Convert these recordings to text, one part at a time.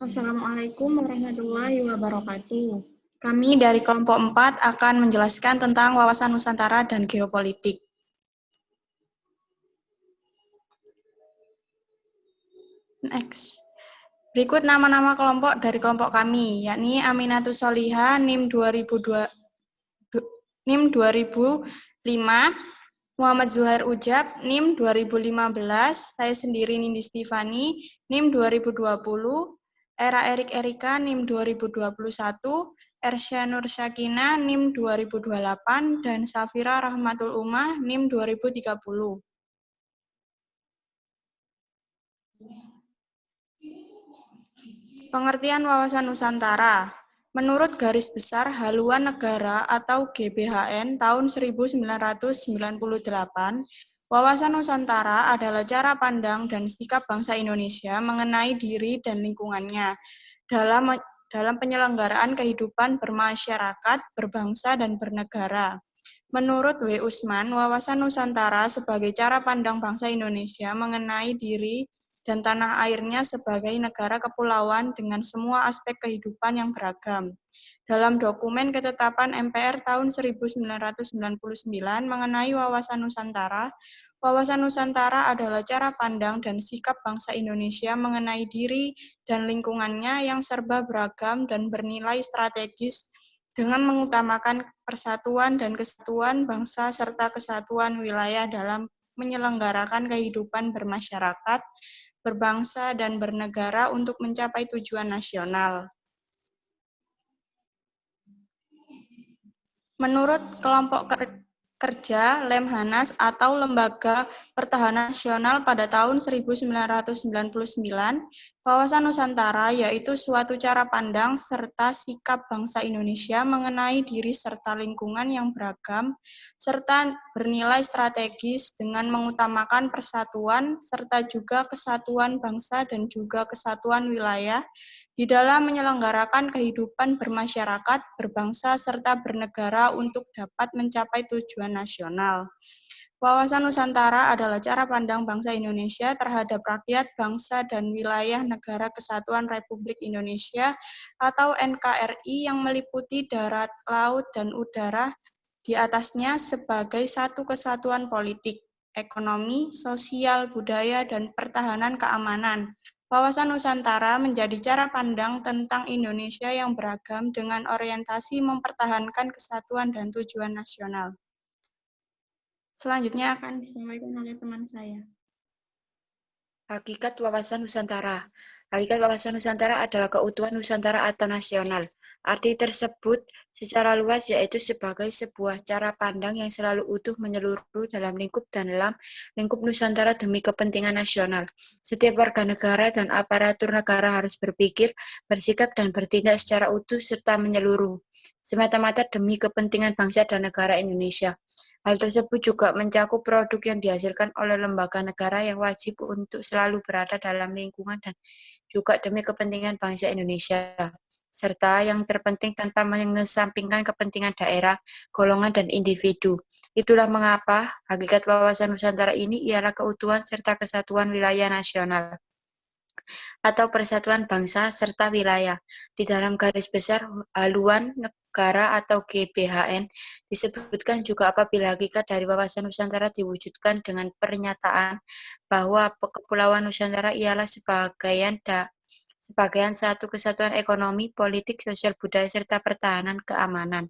Assalamualaikum warahmatullahi wabarakatuh. Kami dari kelompok 4 akan menjelaskan tentang wawasan Nusantara dan geopolitik. Next. Berikut nama-nama kelompok dari kelompok kami, yakni Aminatus Solihah, NIM 2005, Muhammad Zuhair Ujab, NIM 2015, saya sendiri Nindi Stifani, NIM 2020, Era Erik Erika, NIM 2021, Ersya Nur Syakina, NIM 2028, dan Safira Rahmatul Umah, NIM 2030. Pengertian wawasan Nusantara. Menurut Garis Besar Haluan Negara atau GBHN tahun 1998, wawasan Nusantara adalah cara pandang dan sikap bangsa Indonesia mengenai diri dan lingkungannya dalam penyelenggaraan kehidupan bermasyarakat, berbangsa, dan bernegara. Menurut W. Usman, wawasan Nusantara sebagai cara pandang bangsa Indonesia mengenai diri dan tanah airnya sebagai negara kepulauan dengan semua aspek kehidupan yang beragam. Dalam dokumen ketetapan MPR tahun 1999 mengenai wawasan Nusantara adalah cara pandang dan sikap bangsa Indonesia mengenai diri dan lingkungannya yang serba beragam dan bernilai strategis dengan mengutamakan persatuan dan kesatuan bangsa serta kesatuan wilayah dalam menyelenggarakan kehidupan bermasyarakat, berbangsa, dan bernegara untuk mencapai tujuan nasional. Menurut kelompok kerja Lemhanas atau Lembaga Pertahanan Nasional pada tahun 1999, wawasan Nusantara yaitu suatu cara pandang serta sikap bangsa Indonesia mengenai diri serta lingkungan yang beragam, serta bernilai strategis dengan mengutamakan persatuan serta juga kesatuan bangsa dan juga kesatuan wilayah di dalam menyelenggarakan kehidupan bermasyarakat, berbangsa, serta bernegara untuk dapat mencapai tujuan nasional. Wawasan Nusantara adalah cara pandang bangsa Indonesia terhadap rakyat, bangsa, dan wilayah Negara Kesatuan Republik Indonesia atau NKRI yang meliputi darat, laut, dan udara di atasnya sebagai satu kesatuan politik, ekonomi, sosial, budaya, dan pertahanan keamanan. Wawasan Nusantara menjadi cara pandang tentang Indonesia yang beragam dengan orientasi mempertahankan kesatuan dan tujuan nasional. Selanjutnya akan disampaikan oleh teman saya. Hakikat wawasan Nusantara. Hakikat wawasan Nusantara adalah keutuhan Nusantara atau nasional. Arti tersebut secara luas yaitu sebagai sebuah cara pandang yang selalu utuh menyeluruh dalam lingkup Nusantara demi kepentingan nasional. Setiap warga negara dan aparatur negara harus berpikir, bersikap, dan bertindak secara utuh serta menyeluruh, semata-mata demi kepentingan bangsa dan negara Indonesia. Hal tersebut juga mencakup produk yang dihasilkan oleh lembaga negara yang wajib untuk selalu berada dalam lingkungan dan juga demi kepentingan bangsa Indonesia, serta yang terpenting tanpa mengesampingkan kepentingan daerah, golongan, dan individu. Itulah mengapa hakikat wawasan Nusantara ini ialah keutuhan serta kesatuan wilayah nasional atau persatuan bangsa serta wilayah. Di dalam garis besar haluan negara atau GBHN disebutkan juga apabila hakikat dari wawasan Nusantara diwujudkan dengan pernyataan bahwa Kepulauan Nusantara ialah sebagian satu kesatuan ekonomi, politik, sosial, budaya, serta pertahanan keamanan.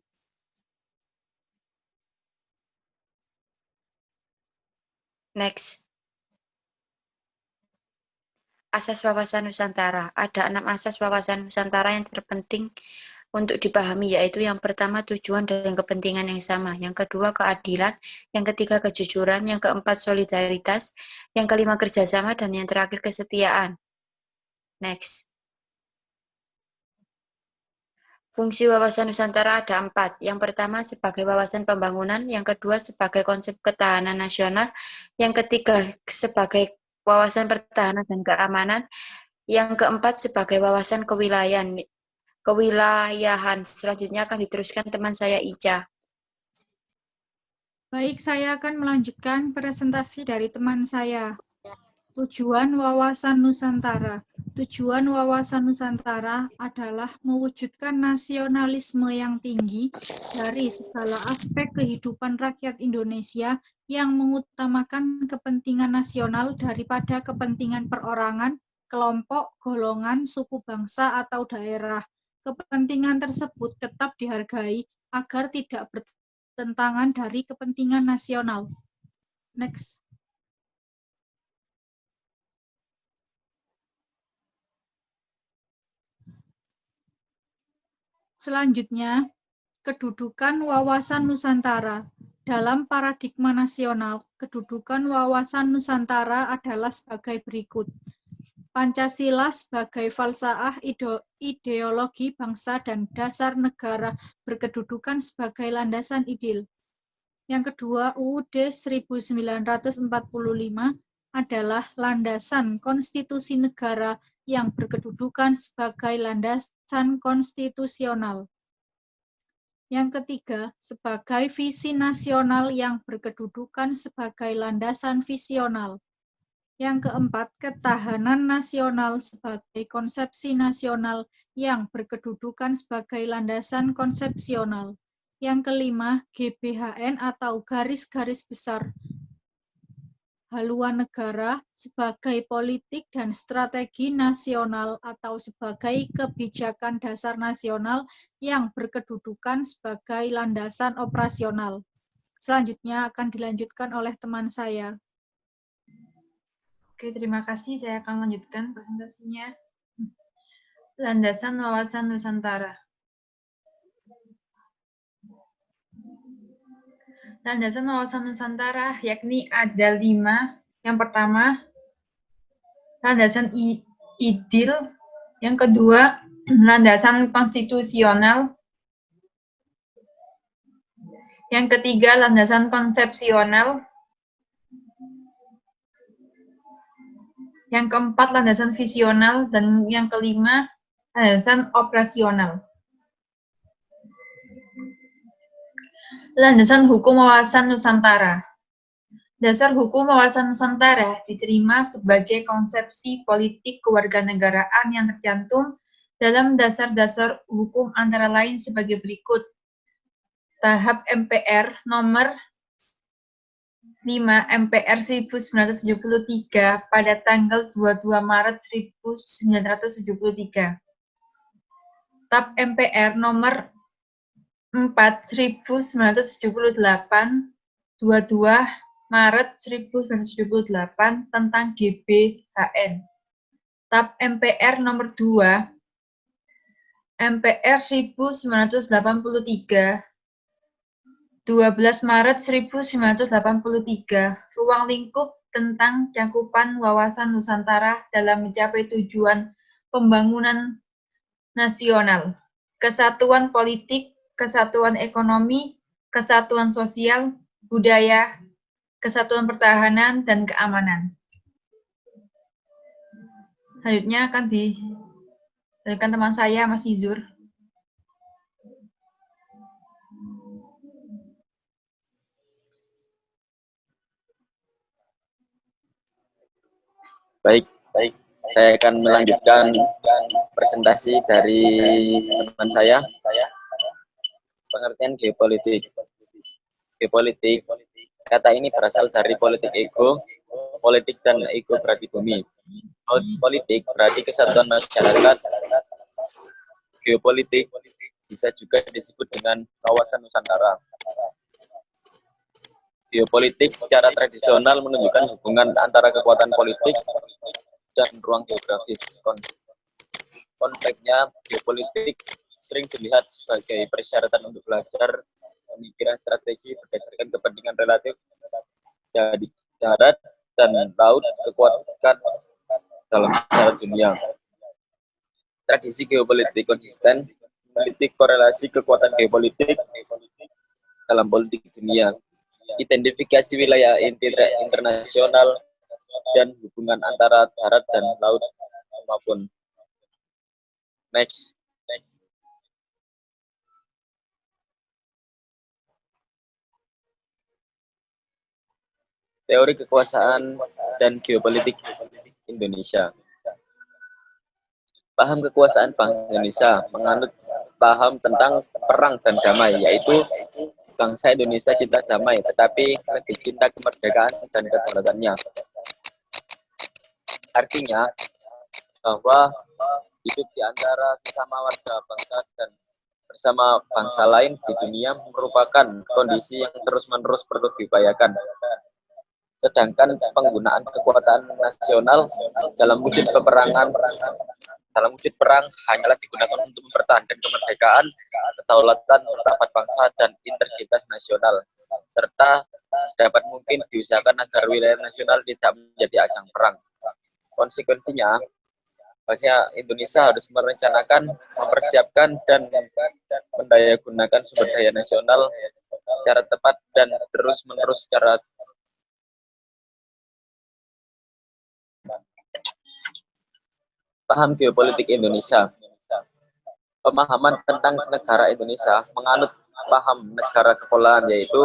Next. Asas wawasan Nusantara. Ada 6 asas wawasan Nusantara yang terpenting untuk dipahami, yaitu yang pertama tujuan dan kepentingan yang sama, yang kedua keadilan, yang ketiga kejujuran, yang keempat solidaritas, yang kelima kerjasama, dan yang terakhir kesetiaan. Next. Fungsi wawasan Nusantara ada 4. Yang pertama sebagai wawasan pembangunan, yang kedua sebagai konsep ketahanan nasional, yang ketiga sebagai wawasan pertahanan dan keamanan, yang keempat sebagai wawasan kewilayahan. Selanjutnya akan diteruskan teman saya Ica. Baik, saya akan melanjutkan presentasi dari teman saya. Tujuan Wawasan Nusantara. Tujuan Wawasan Nusantara adalah mewujudkan nasionalisme yang tinggi dari segala aspek kehidupan rakyat Indonesia yang mengutamakan kepentingan nasional daripada kepentingan perorangan, kelompok, golongan, suku bangsa, atau daerah. Kepentingan tersebut tetap dihargai agar tidak bertentangan dari kepentingan nasional. Next. Selanjutnya, kedudukan wawasan Nusantara. Dalam paradigma nasional, kedudukan wawasan Nusantara adalah sebagai berikut. Pancasila sebagai falsafah ideologi bangsa dan dasar negara berkedudukan sebagai landasan ideal. Yang kedua, UUD 1945 adalah landasan konstitusi negara yang berkedudukan sebagai landasan konstitusional. Yang ketiga, sebagai visi nasional yang berkedudukan sebagai landasan visional. Yang keempat, ketahanan nasional sebagai konsepsi nasional yang berkedudukan sebagai landasan konsepsional. Yang kelima, GBHN atau garis-garis besar haluan negara sebagai politik dan strategi nasional atau sebagai kebijakan dasar nasional yang berkedudukan sebagai landasan operasional. Selanjutnya akan dilanjutkan oleh teman saya. Oke, terima kasih. Saya akan lanjutkan presentasinya. Landasan Wawasan Nusantara. Landasan Wawasan Nusantara yakni ada 5. Yang pertama, landasan ideal. Yang kedua, landasan konstitusional. Yang ketiga, landasan konsepsional. Yang keempat, landasan visional. Dan yang kelima, landasan operasional. Landasan Hukum Wawasan Nusantara. Dasar Hukum Wawasan Nusantara diterima sebagai konsepsi politik kewarganegaraan yang tercantum dalam dasar-dasar hukum antara lain sebagai berikut. Tahap MPR nomor 5 MPR 1973 pada tanggal 22 Maret 1973. Tahap MPR nomor 4 1978 22 Maret 1978 tentang GBHN. Tahap MPR nomor 2 MPR 1983 12 Maret 1983 ruang lingkup tentang cakupan wawasan Nusantara dalam mencapai tujuan pembangunan nasional, kesatuan politik, kesatuan ekonomi, kesatuan sosial, budaya, kesatuan pertahanan, dan keamanan. Selanjutnya akan dilanjutkan teman saya, Mas Izur. Baik. Saya akan melanjutkan presentasi dari teman saya. Pengertian geopolitik. Geopolitik, kata ini berasal dari politik ego. Politik dan ego berarti bumi. Politik berarti kesatuan masyarakat. Geopolitik bisa juga disebut dengan kawasan Nusantara. Geopolitik secara tradisional menunjukkan hubungan antara kekuatan politik dan ruang geografis. Konteksnya, geopolitik sering dilihat sebagai persyaratan untuk belajar pemikiran strategi berdasarkan kepentingan relatif dari darat dan laut kekuatan dalam sejarah dunia. Tradisi geopolitik konsisten meneliti korelasi kekuatan geopolitik dalam politik dunia, identifikasi wilayah internasional, dan hubungan antara darat dan laut maupun. Next. Teori kekuasaan dan geopolitik Indonesia. Paham kekuasaan Bank Indonesia menganut paham tentang perang dan damai, yaitu bangsa Indonesia cinta damai, tetapi lebih cinta kemerdekaan dan kedaulatannya. Artinya bahwa hidup di antara sesama warga bangsa dan bersama bangsa lain di dunia merupakan kondisi yang terus-menerus perlu diupayakan. Sedangkan penggunaan kekuatan nasional dalam wujud perang hanyalah digunakan untuk mempertahankan kemerdekaan, kedaulatan, martabat bangsa dan integritas nasional, serta sedapat mungkin diusahakan agar wilayah nasional tidak menjadi ajang perang. Konsekuensinya, bahwa Indonesia harus merencanakan, mempersiapkan, dan mendayagunakan sumber daya nasional secara tepat dan terus-menerus secara paham geopolitik Indonesia. Pemahaman tentang negara Indonesia menganut paham negara kepulauan, yaitu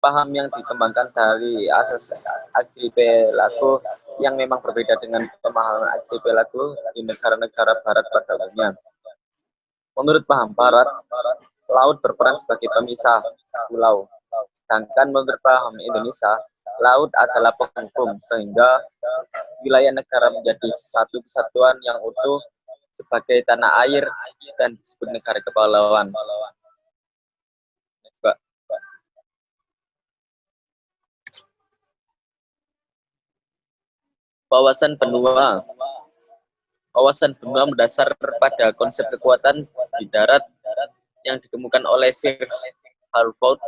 paham yang dikembangkan dari asas archipelago yang memang berbeda dengan pemahaman archipelago di negara-negara barat pada umumnya. Menurut paham barat, laut berperan sebagai pemisah pulau. Sedangkan menurut paham Indonesia, laut adalah penghubung sehingga wilayah negara menjadi satu kesatuan yang utuh sebagai tanah air dan disebut negara kepulauan. Wawasan benua. Wawasan benua mendasar pada konsep kekuatan di darat yang ditemukan oleh Sir Halford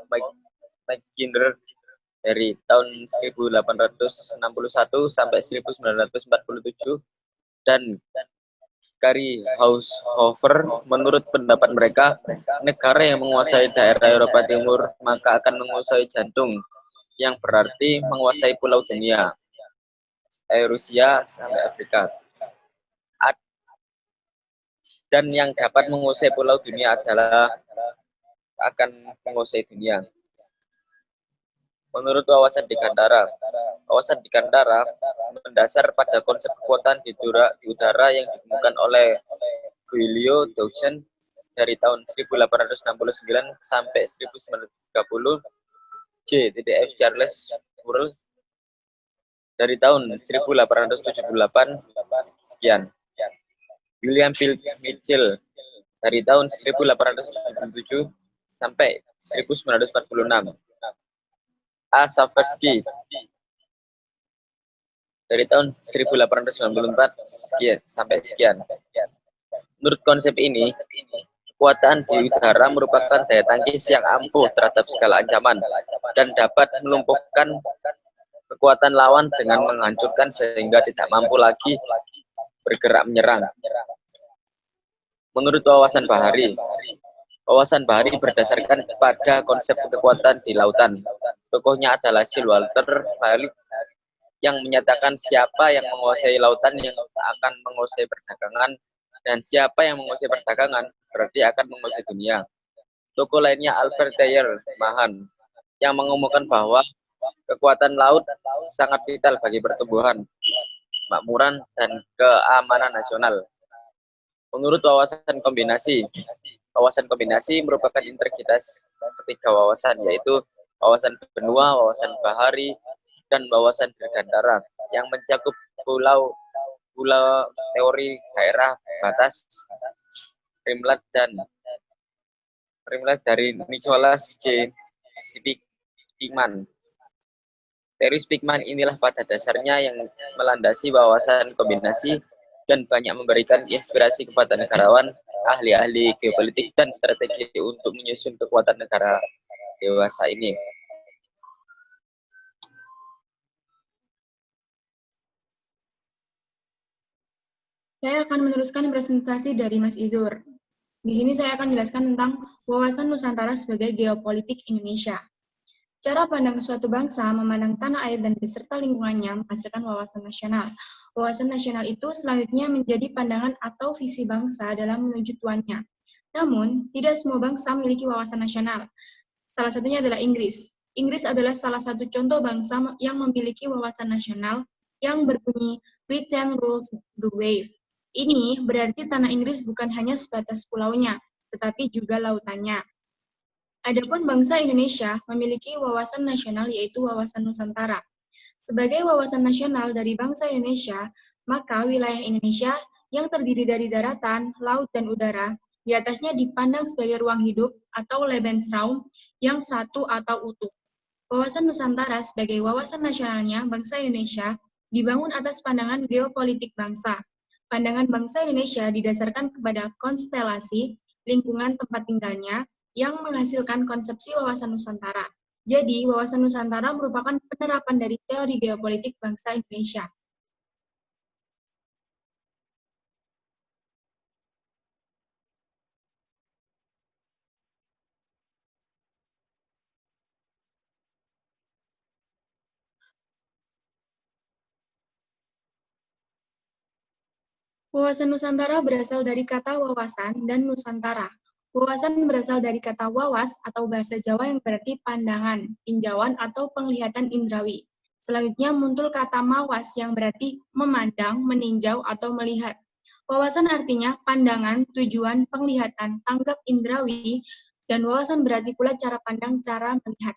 Mackinder dari tahun 1861 sampai 1947 dan Gary Haushofer. Menurut pendapat mereka, negara yang menguasai daerah Eropa Timur maka akan menguasai jantung, yang berarti menguasai pulau dunia, Rusia sampai Afrika. Dan yang dapat menguasai pulau dunia adalah akan menguasai dunia. Menurut wawasan di Gandara mendasar pada konsep kekuatan di udara yang ditemukan oleh Giulio Doucet dari tahun 1869 sampai 1930, J.F. Charles Burles dari tahun 1878 sekian. William Bill Mitchell dari tahun 1877 sampai 1946. A. Saversky dari tahun 1894 sampai sekian. Menurut konsep ini, kekuatan di udara merupakan daya tangkis yang ampuh terhadap segala ancaman dan dapat melumpuhkan kekuatan lawan dengan menghancurkan sehingga tidak mampu lagi bergerak menyerang. Menurut wawasan bahari berdasarkan pada konsep kekuatan di lautan. Tokohnya adalah Sir Walter Raleigh yang menyatakan siapa yang menguasai lautan yang akan menguasai perdagangan, dan siapa yang menguasai perdagangan berarti akan menguasai dunia. Tokoh lainnya Albert Thayer Mahan yang mengumumkan bahwa kekuatan laut sangat vital bagi pertumbuhan, kemakmuran, dan keamanan nasional. Menurut wawasan kombinasi merupakan integritas ketiga wawasan, yaitu wawasan benua, wawasan bahari, dan wawasan dirgantara yang mencakup pulau teori daerah batas Rimland dari Nicholas J. Speakman. Teori Speakman inilah pada dasarnya yang melandasi wawasan kombinasi dan banyak memberikan inspirasi kepada negarawan, ahli-ahli geopolitik, dan strategi untuk menyusun kekuatan negara dewasa ini. Saya akan meneruskan presentasi dari Mas Izur. Di sini saya akan menjelaskan tentang wawasan Nusantara sebagai geopolitik Indonesia. Cara pandang suatu bangsa memandang tanah air dan beserta lingkungannya menghasilkan wawasan nasional. Wawasan nasional itu selanjutnya menjadi pandangan atau visi bangsa dalam menuju tuannya. Namun, tidak semua bangsa memiliki wawasan nasional. Salah satunya adalah Inggris. Inggris adalah salah satu contoh bangsa yang memiliki wawasan nasional yang berbunyi Britain rules the wave. Ini berarti tanah Inggris bukan hanya sebatas pulaunya, tetapi juga lautannya. Adapun bangsa Indonesia memiliki wawasan nasional yaitu wawasan Nusantara. Sebagai wawasan nasional dari bangsa Indonesia, maka wilayah Indonesia yang terdiri dari daratan, laut, dan udara, di atasnya dipandang sebagai ruang hidup atau Lebensraum yang satu atau utuh. Wawasan Nusantara sebagai wawasan nasionalnya bangsa Indonesia dibangun atas pandangan geopolitik bangsa. Pandangan bangsa Indonesia didasarkan kepada konstelasi lingkungan tempat tinggalnya yang menghasilkan konsepsi wawasan Nusantara. Jadi, wawasan Nusantara merupakan penerapan dari teori geopolitik bangsa Indonesia. Wawasan Nusantara berasal dari kata wawasan dan Nusantara. Wawasan berasal dari kata wawas atau bahasa Jawa yang berarti pandangan, tinjauan, atau penglihatan indrawi. Selanjutnya muncul kata mawas yang berarti memandang, meninjau, atau melihat. Wawasan artinya pandangan, tujuan, penglihatan, tanggap indrawi, dan wawasan berarti pula cara pandang, cara melihat.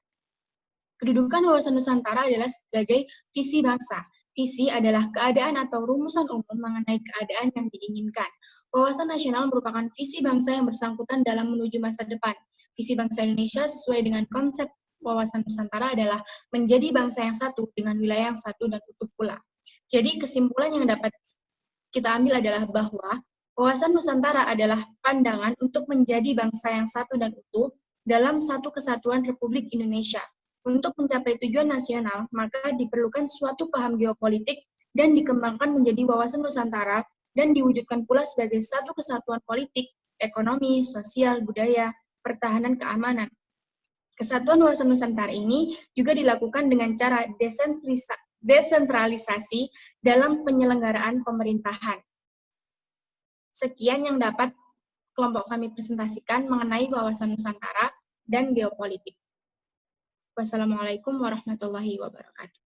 Kedudukan wawasan Nusantara adalah sebagai visi bangsa. Visi adalah keadaan atau rumusan umum mengenai keadaan yang diinginkan. Wawasan nasional merupakan visi bangsa yang bersangkutan dalam menuju masa depan. Visi bangsa Indonesia sesuai dengan konsep wawasan Nusantara adalah menjadi bangsa yang satu dengan wilayah yang satu dan utuh pula. Jadi kesimpulan yang dapat kita ambil adalah bahwa wawasan Nusantara adalah pandangan untuk menjadi bangsa yang satu dan utuh dalam satu kesatuan Republik Indonesia. Untuk mencapai tujuan nasional, maka diperlukan suatu paham geopolitik dan dikembangkan menjadi wawasan Nusantara dan diwujudkan pula sebagai satu kesatuan politik, ekonomi, sosial, budaya, pertahanan, keamanan. Kesatuan wawasan Nusantara ini juga dilakukan dengan cara desentralisasi dalam penyelenggaraan pemerintahan. Sekian yang dapat kelompok kami presentasikan mengenai wawasan Nusantara dan geopolitik. Wassalamualaikum warahmatullahi wabarakatuh.